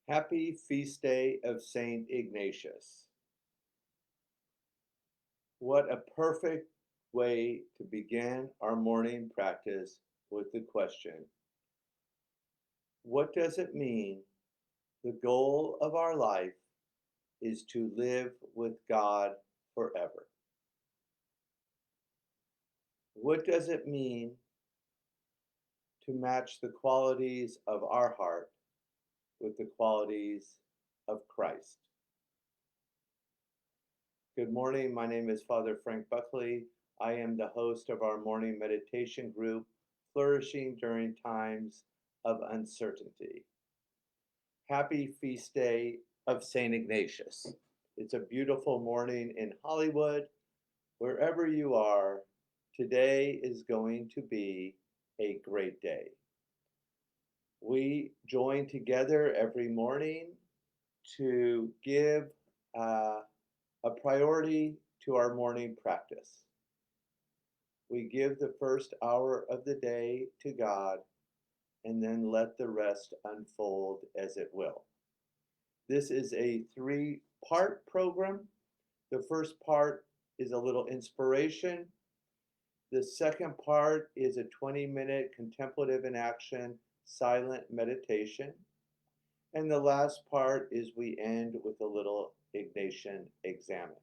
Happy Feast Day of Saint Ignatius. What a perfect way to begin our morning practice with the question, what does it mean the goal of our life is to live with God forever? What does it mean to match the qualities of our heart with the qualities of Christ? Good morning. My name is Father Frank Buckley. I am the host of our morning meditation group, Flourishing During Times of Uncertainty. Happy Feast Day of St. Ignatius. It's a beautiful morning in Hollywood. Wherever you are, today is going to be a great day. We join together every morning to give a priority to our morning practice. We give the first hour of the day to God and then let the rest unfold as it will. This is a three-part program. The first part is a little inspiration. The second part is a 20-minute contemplative in action, silent meditation. And the last part is we end with a little Ignatian examen.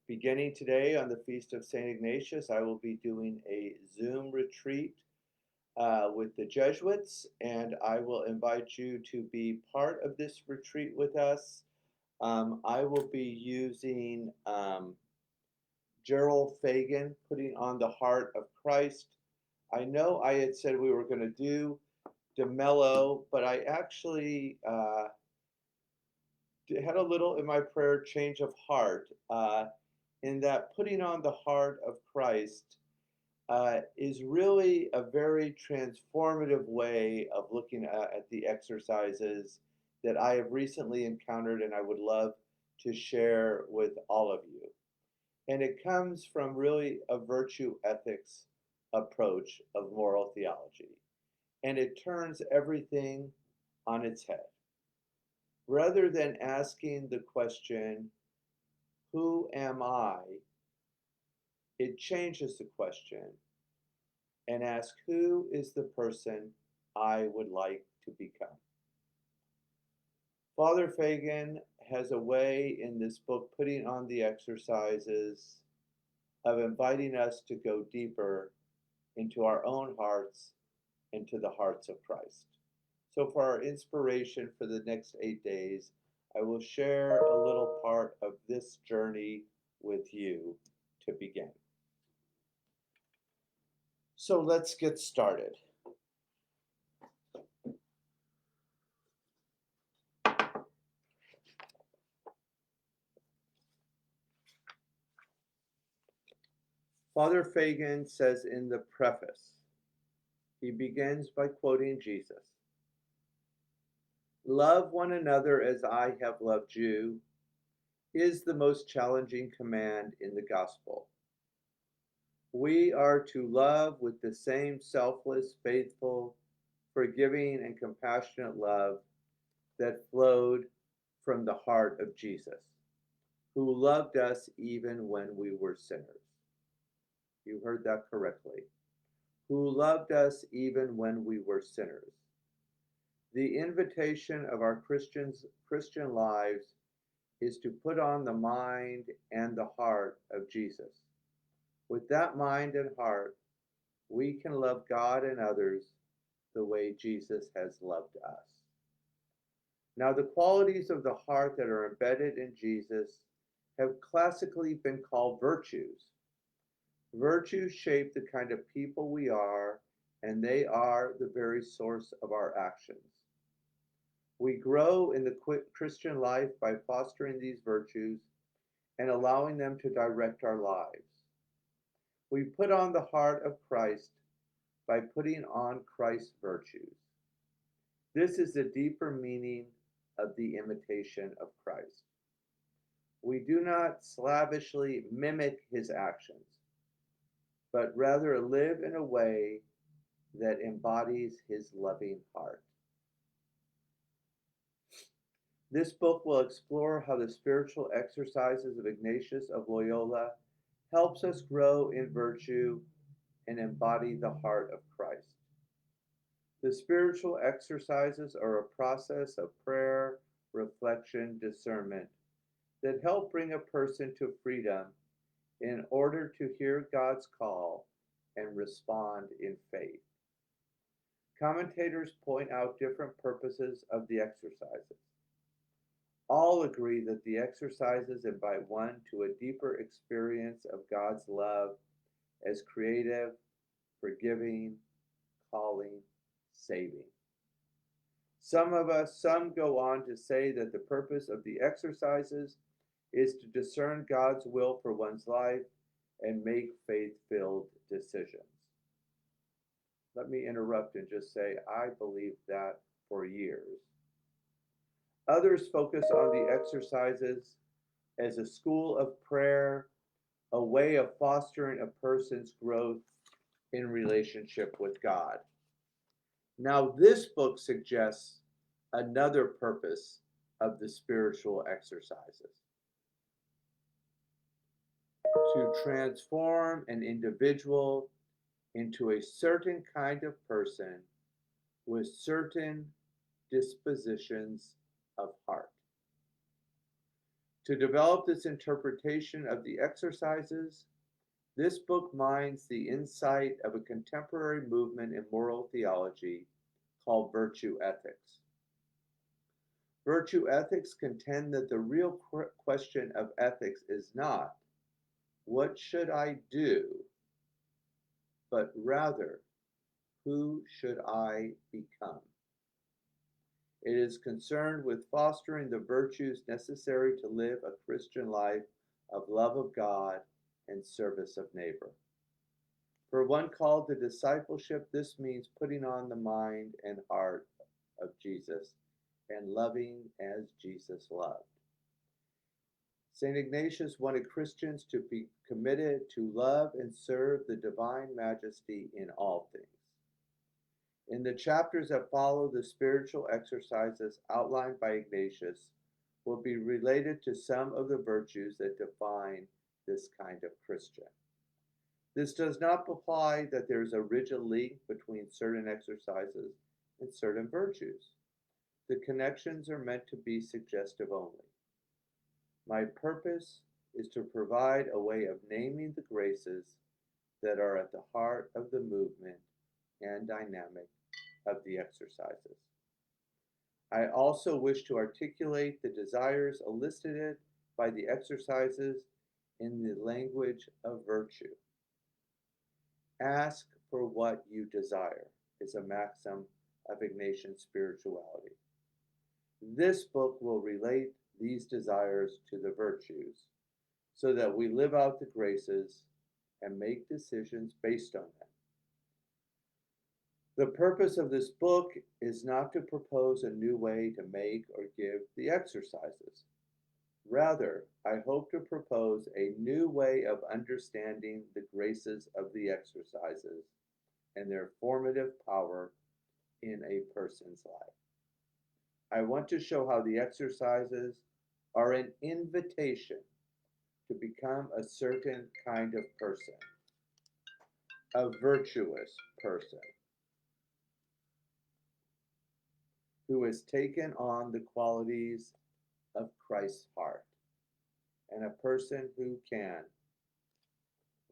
Beginning today on the Feast of St. Ignatius, I will be doing a Zoom retreat with the Jesuits, and I will invite you to be part of this retreat with us. I will be using Gerald Fagan, Putting on the Heart of Christ. I know I had said we were going to do DeMello, but I actually had a little in my prayer change of heart. In that putting on the heart of Christ is really a very transformative way of looking at the exercises that I have recently encountered and I would love to share with all of you. And it comes from really a virtue ethics approach of moral theology. And it turns everything on its head. Rather than asking the question, who am I? It changes the question and asks, who is the person I would like to become? Father Fagan has a way in this book, Putting on the Exercises, of inviting us to go deeper into our own hearts and to the hearts of Christ. So for our inspiration for the next 8 days, I will share a little part of this journey with you to begin. So let's get started. Father Fagan says in the preface, he begins by quoting Jesus. Love one another as I have loved you is the most challenging command in the gospel. We are to love with the same selfless, faithful, forgiving, and compassionate love that flowed from the heart of Jesus, who loved us even when we were sinners. You heard that correctly. Who loved us even when we were sinners. The invitation of our Christian lives is to put on the mind and the heart of Jesus. With that mind and heart, we can love God and others the way Jesus has loved us. Now, the qualities of the heart that are embedded in Jesus have classically been called virtues. Virtues shape the kind of people we are, and they are the very source of our actions. We grow in the Christian life by fostering these virtues and allowing them to direct our lives. We put on the heart of Christ by putting on Christ's virtues. This is the deeper meaning of the imitation of Christ. We do not slavishly mimic his actions, but rather live in a way that embodies his loving heart. This book will explore how the spiritual exercises of Ignatius of Loyola helps us grow in virtue and embody the heart of Christ. The spiritual exercises are a process of prayer, reflection, discernment that help bring a person to freedom in order to hear God's call and respond in faith. Commentators point out different purposes of the exercises. All agree that the exercises invite one to a deeper experience of God's love as creative, forgiving, calling, saving. Some go on to say that the purpose of the exercises is to discern God's will for one's life and make faith-filled decisions. Let me interrupt and just say I believed that for years. Others focus on the exercises as a school of prayer, a way of fostering a person's growth in relationship with God. Now, this book suggests another purpose of the spiritual exercises: to transform an individual into a certain kind of person with certain dispositions of heart. To develop this interpretation of the exercises, this book mines the insight of a contemporary movement in moral theology called virtue ethics. Virtue ethics contend that the real question of ethics is not, what should I do, but rather, who should I become? It is concerned with fostering the virtues necessary to live a Christian life of love of God and service of neighbor. For one called to discipleship, this means putting on the mind and heart of Jesus and loving as Jesus loved. St. Ignatius wanted Christians to be committed to love and serve the divine majesty in all things. In the chapters that follow, the spiritual exercises outlined by Ignatius will be related to some of the virtues that define this kind of Christian. This does not imply that there is a rigid link between certain exercises and certain virtues. The connections are meant to be suggestive only. My purpose is to provide a way of naming the graces that are at the heart of the movement and dynamic of the exercises. I also wish to articulate the desires elicited by the exercises in the language of virtue. Ask for what you desire is a maxim of Ignatian spirituality. This book will relate these desires to the virtues so that we live out the graces and make decisions based on them. The purpose of this book is not to propose a new way to make or give the exercises. Rather, I hope to propose a new way of understanding the graces of the exercises and their formative power in a person's life. I want to show how the exercises are an invitation to become a certain kind of person, a virtuous person who has taken on the qualities of Christ's heart, and a person who can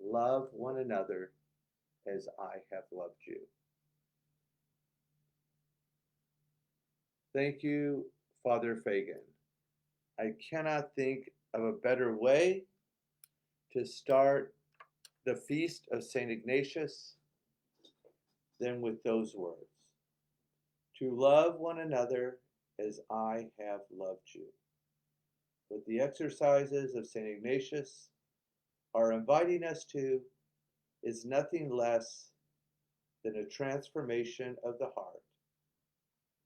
love one another as I have loved you. Thank you, Father Fagan. I cannot think of a better way to start the feast of St. Ignatius than with those words. To love one another as I have loved you. What the exercises of St. Ignatius are inviting us to is nothing less than a transformation of the heart,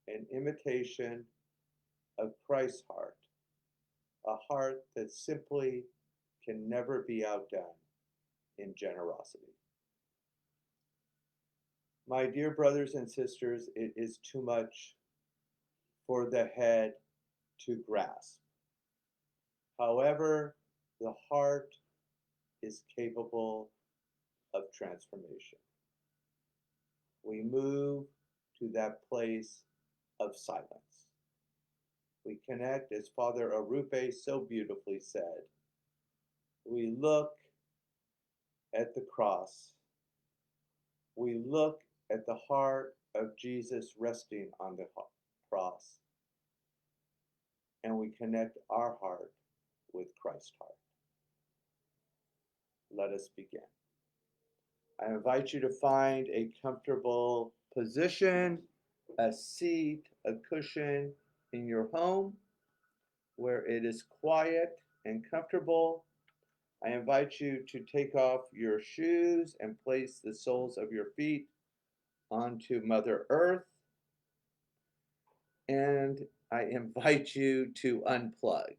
an imitation of Christ's heart, a heart that simply can never be outdone in generosity. My dear brothers and sisters, it is too much for the head to grasp. However, the heart is capable of transformation. We move to that place of silence. We connect, as Father Arupe so beautifully said. We look at the cross. We look at the heart of Jesus resting on the cross. And we connect our heart with Christ's heart. Let us begin. I invite you to find a comfortable position, a seat, a cushion in your home where it is quiet and comfortable. I invite you to take off your shoes and place the soles of your feet onto Mother Earth. And I invite you to unplug.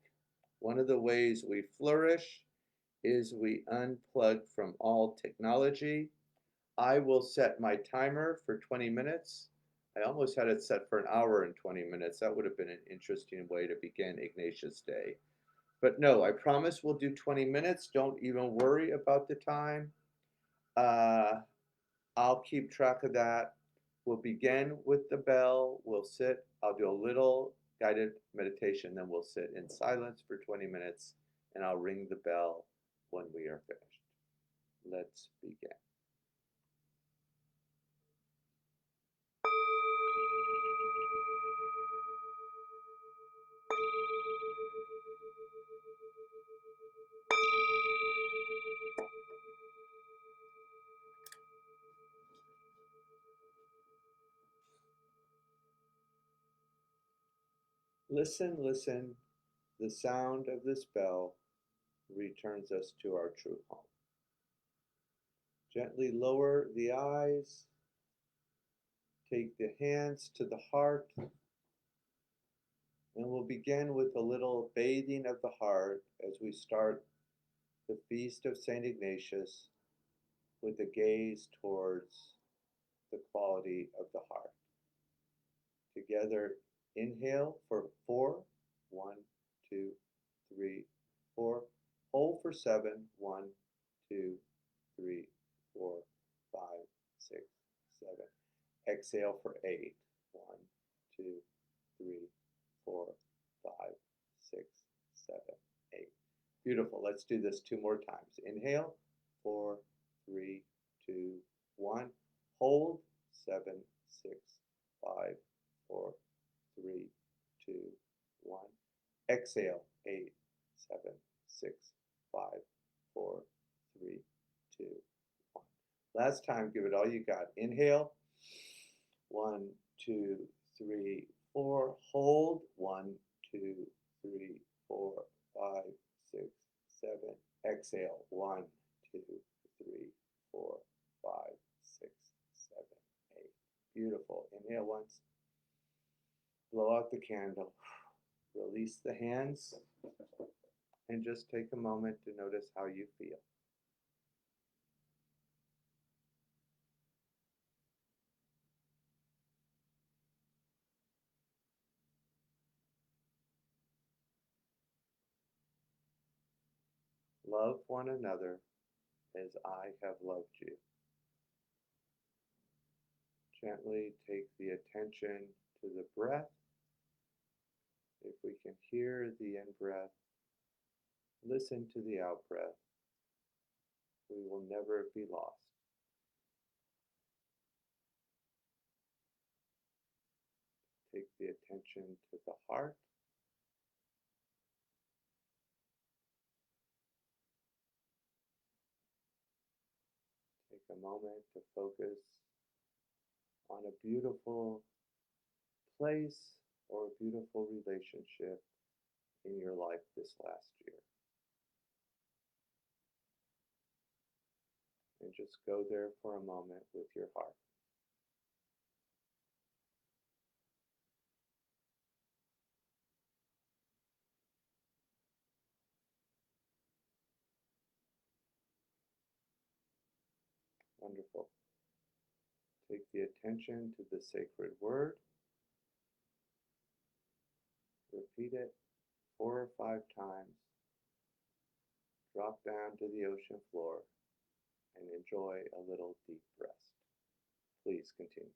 One of the ways we flourish is we unplug from all technology. I will set my timer for 20 minutes. I almost had it set for an hour and 20 minutes. That would have been an interesting way to begin Ignatius Day. But no, I promise we'll do 20 minutes. Don't even worry about the time. I'll keep track of that. We'll begin with the bell. We'll sit. I'll do a little guided meditation. Then we'll sit in silence for 20 minutes. And I'll ring the bell when we are finished. Let's begin. Listen, listen. The sound of this bell returns us to our true home. Gently lower the eyes. Take the hands to the heart. And we'll begin with a little bathing of the heart as we start the feast of St. Ignatius with a gaze towards the quality of the heart. Together, inhale for 4. 1, 2, 3, 4. Hold for 7. 1, 2, 3, 4, 5, 6, 7. Exhale for 8. 1, 2, 3, 4, 5, 6, 7, 8. Beautiful. Let's do this 2 more times. Inhale. 4, 3, 2, 1. Hold. 7, 6, 5, 4, 3, 2, 1. Exhale. 8, 7, 6, 5, 4, 3, 2, 1. Last time, give it all you got. Inhale. 1, 2, 3, 4. Hold. 1, 2, 3, 4, 5, 6, 7. Exhale. 1, 2, 3, 4, 5, 6, 7, 8. Beautiful. Inhale once. Blow out the candle. Release the hands. And just take a moment to notice how you feel. Love one another as I have loved you. Gently take the attention to the breath. If we can hear the in-breath, listen to the out-breath. We will never be lost. Take the attention to the heart. Take a moment to focus on a beautiful place or a beautiful relationship in your life this last year. And just go there for a moment with your heart. Wonderful. Take the attention to the sacred word. repeat it 4 or 5 times. Drop down to the ocean floor and enjoy a little deep rest. Please continue.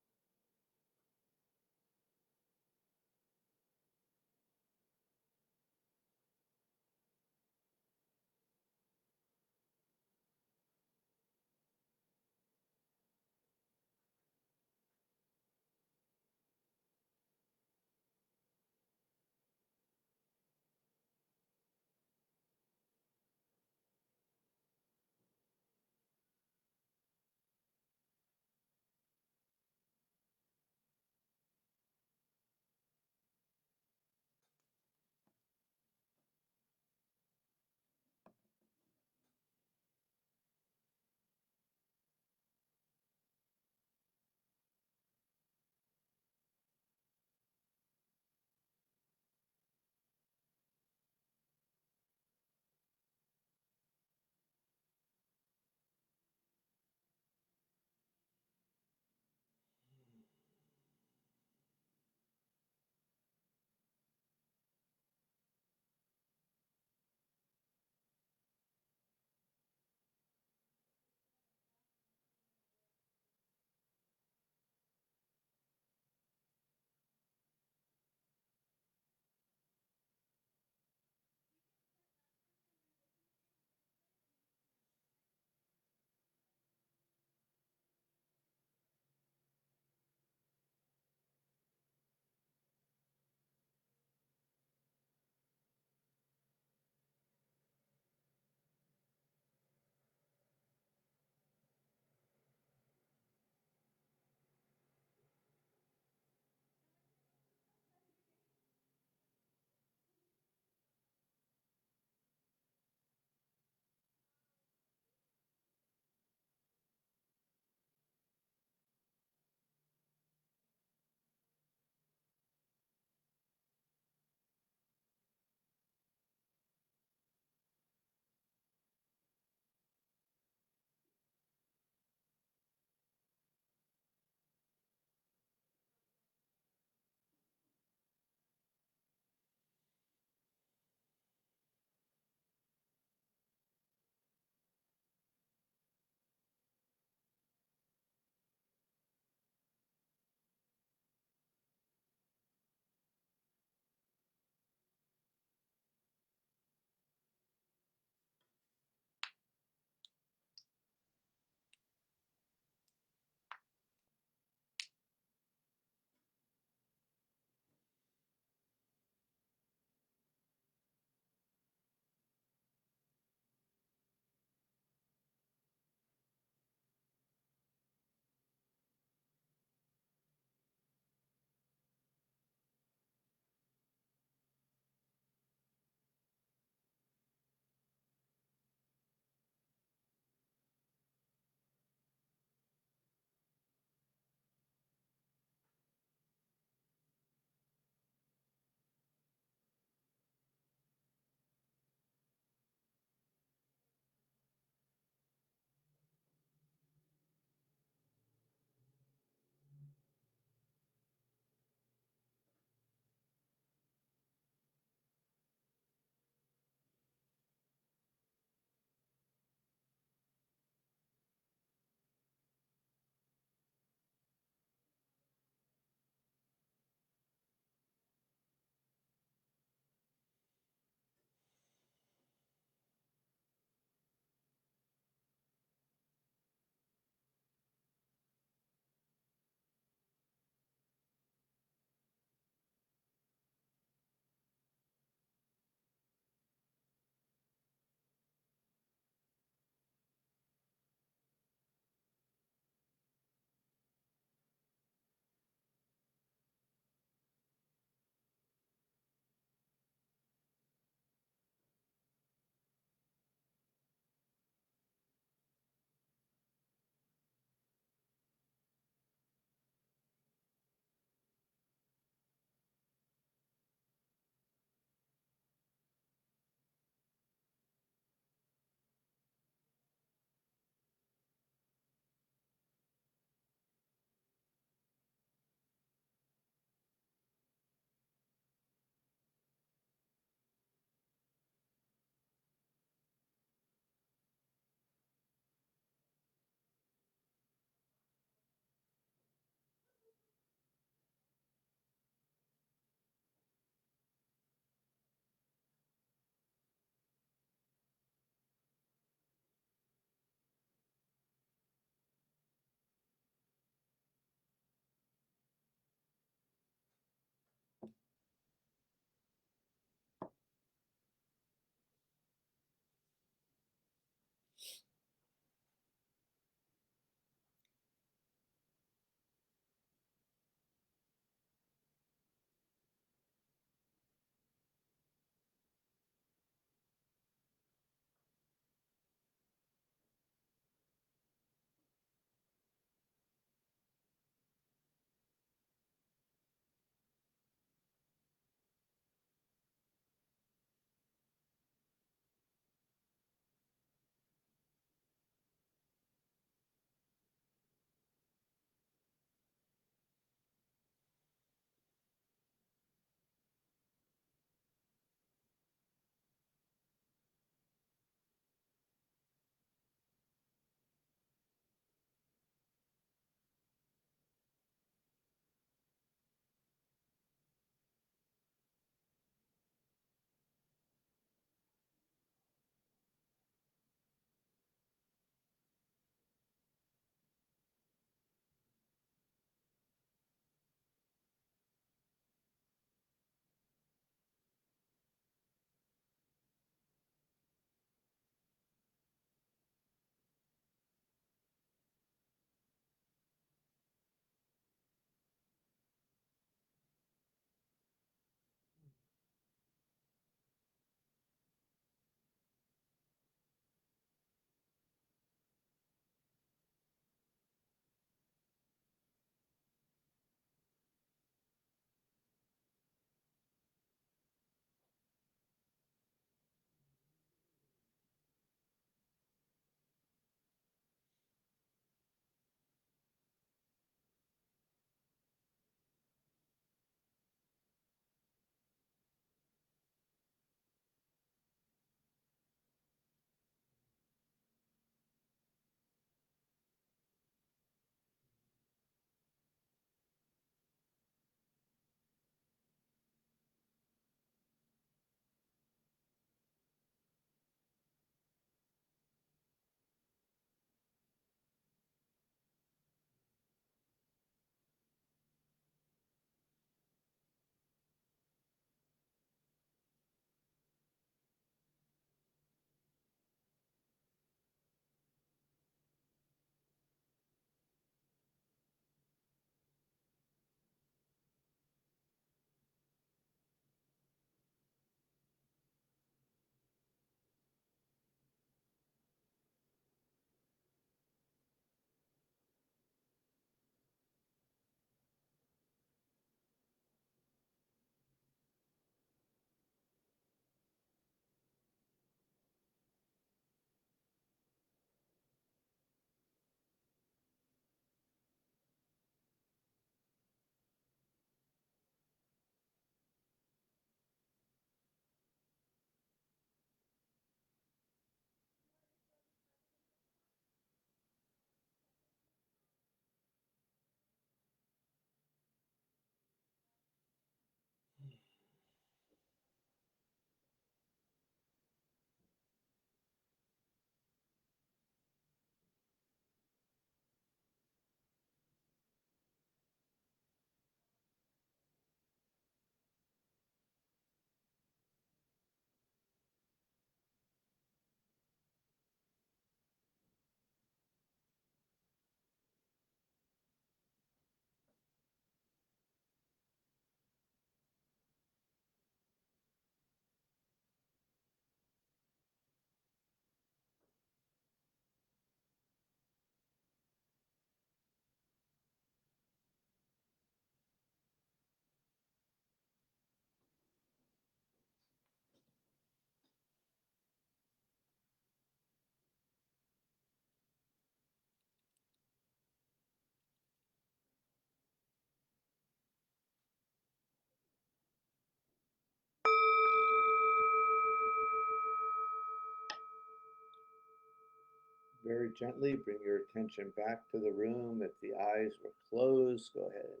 Very gently bring your attention back to the room. If the eyes were closed, go ahead and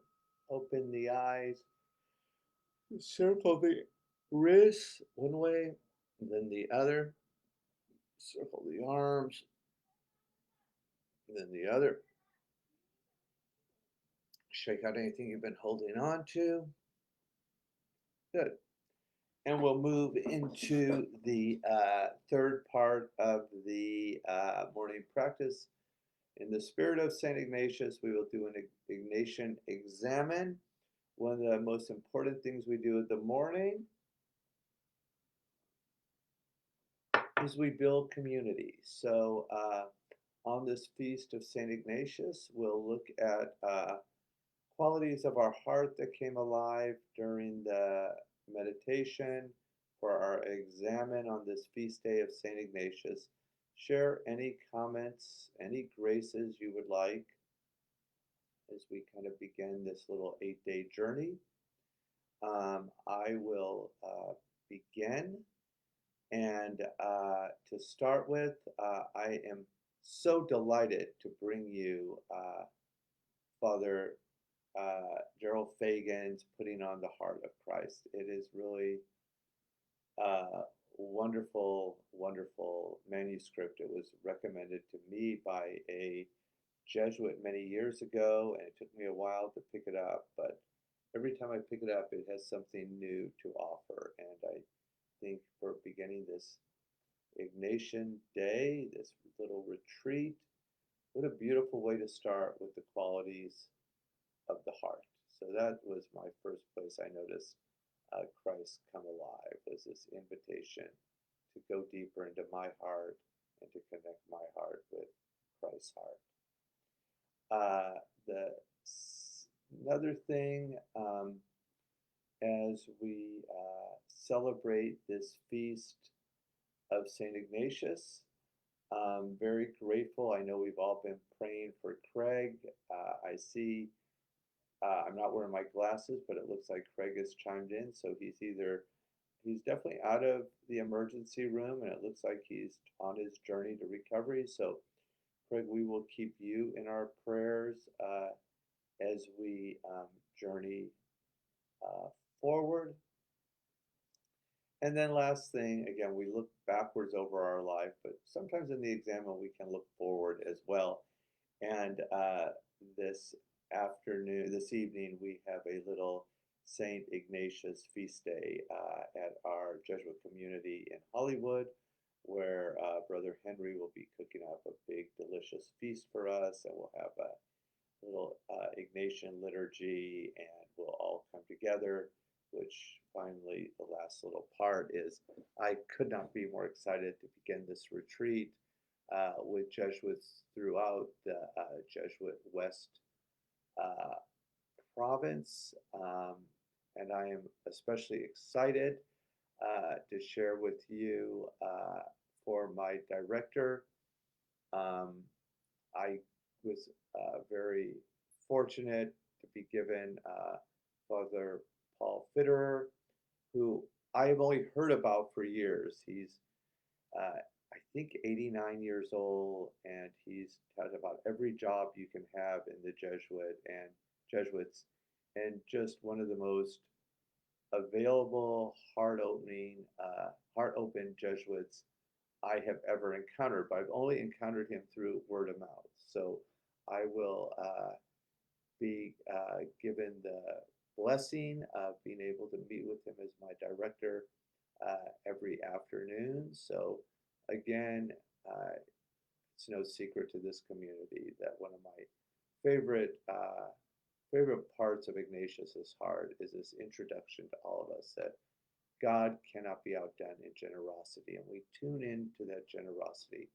open the eyes. Circle the wrists one way, then the other. Circle the arms, then the other. Shake out anything you've been holding on to. Good. And we'll move into the third part of the morning practice. In the spirit of St. Ignatius, we will do an Ignatian examen. One of the most important things we do in the morning is we build community. So on this feast of St. Ignatius, we'll look at qualities of our heart that came alive during the meditation for our examen on this feast day of St. Ignatius. Share any comments, any graces you would like as we kind of begin this little 8-day journey. I will begin. And to start with, I am so delighted to bring you Father Gerald Fagan's Putting on the Heart of Christ. It is really a wonderful, wonderful manuscript. It was recommended to me by a Jesuit many years ago, and it took me a while to pick it up, but every time I pick it up, it has something new to offer. And I think for beginning this Ignatian Day, this little retreat, what a beautiful way to start with the qualities of the heart. So that was my first place I noticed Christ come alive, was this invitation to go deeper into my heart and to connect my heart with Christ's heart. The another thing, as we celebrate this feast of St. Ignatius, very grateful. I know we've all been praying for Craig. I see, I'm not wearing my glasses, but it looks like Craig has chimed in. So he's definitely out of the emergency room, and it looks like he's on his journey to recovery. So, Craig, we will keep you in our prayers as we journey forward. And then last thing, again, we look backwards over our life, but sometimes in the examen we can look forward as well. And this this evening, we have a little St. Ignatius feast day at our Jesuit community in Hollywood, where Brother Henry will be cooking up a big, delicious feast for us, and we'll have a little Ignatian liturgy, and we'll all come together. Which finally, the last little part is, I could not be more excited to begin this retreat with Jesuits throughout the Jesuit West province. And I am especially excited to share with you for my director. I was very fortunate to be given Father Paul Fitterer, who I have only heard about for years. He's, I think, 89 years old, and he's had about every job you can have in the Jesuits, and just one of the most available, heart open Jesuits I have ever encountered. But I've only encountered him through word of mouth. So I will be given the blessing of being able to meet with him as my director every afternoon. So again, it's no secret to this community that one of my favorite favorite parts of Ignatius's heart is this introduction to all of us that God cannot be outdone in generosity, and we tune into that generosity.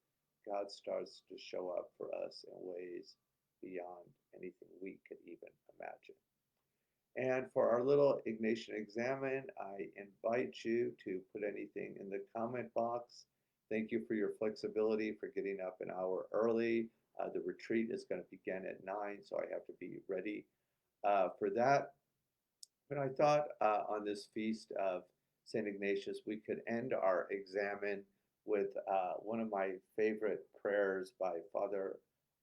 God starts to show up for us in ways beyond anything we could even imagine. And for our little Ignatian examen, I invite you to put anything in the comment box. Thank you for your flexibility for getting up an hour early. The retreat is going to begin at 9, so I have to be ready for that. But I thought on this feast of St. Ignatius, we could end our examen with one of my favorite prayers by Father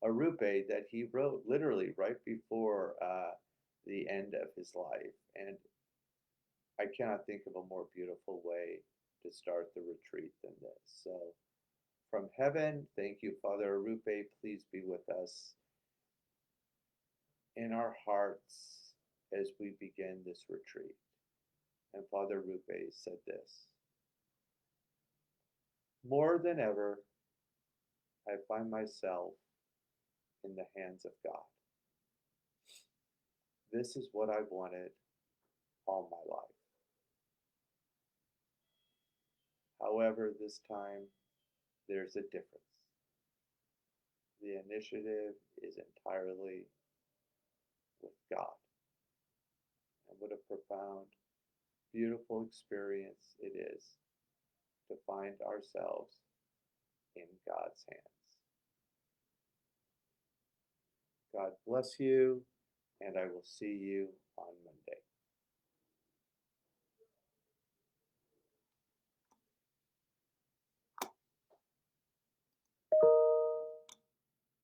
Arupe that he wrote literally right before the end of his life. And I cannot think of a more beautiful way to start the retreat than this. So, from heaven, thank you, Father Arupe. Please be with us in our hearts as we begin this retreat. And Father Arupe said this: more than ever, I find myself in the hands of God. This is what I've wanted all my life. However, this time there's a difference. The initiative is entirely with God. And what a profound, beautiful experience it is to find ourselves in God's hands. God bless you, and I will see you on Monday.